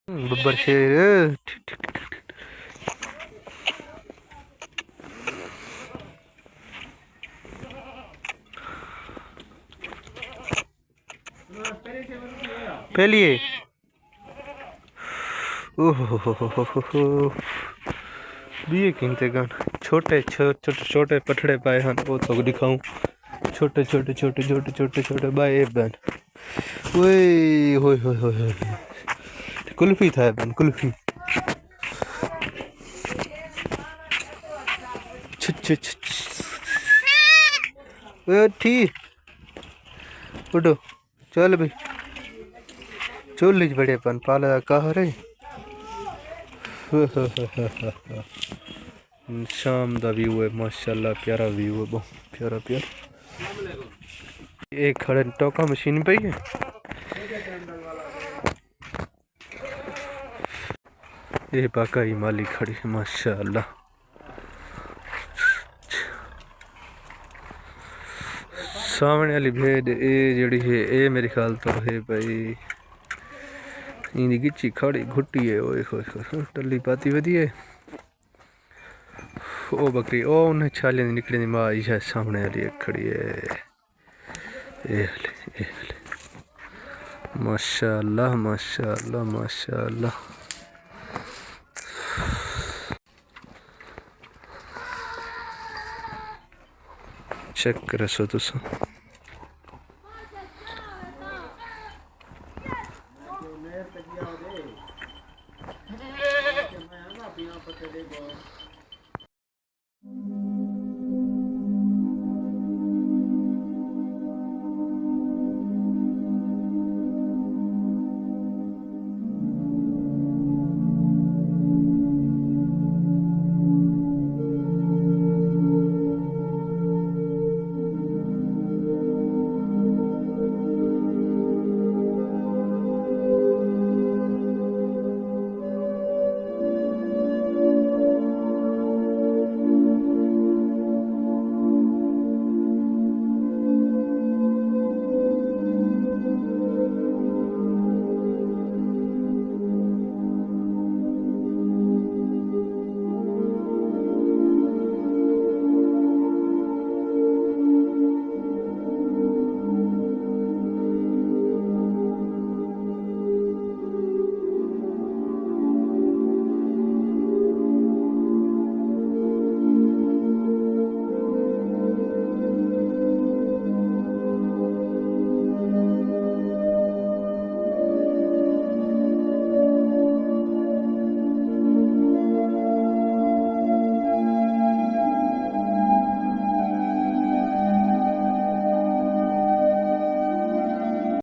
बब्बर शेर पहलिए ओहो भी किनते गन छोटे छोटे छोटे पठड़े पाए हैं वो तो दिखाऊं छोटे छोटे छोटे छोटे छोटे छोटे बाए बन ओए होय होय होय कुल्फी था बन कुल्फी ठीक उठो चल भाई चोल लीज बड़े पन पाला कहा रे शाम का व्यू है माशाल्लाह प्यारा व्यू है बहुत प्यारा प्यारा एक खड़े टोका मशीन पे है ये बाकाई माली खड़ी है माशाल्लाह सामने वाली भेड़ ये जड़ी है ये मेरे ख्याल तो है भाई इनकी गिच्ची खड़ी घुट्टी है ओए होए टल्ली पाती वधी है ओ बकरी ओ उन्हें छाले निकले दी माँ है सामने वाली एक खड़ी है ये माशाल्लाह माशाल्लाह माशाल्लाह चेक करो सो तुम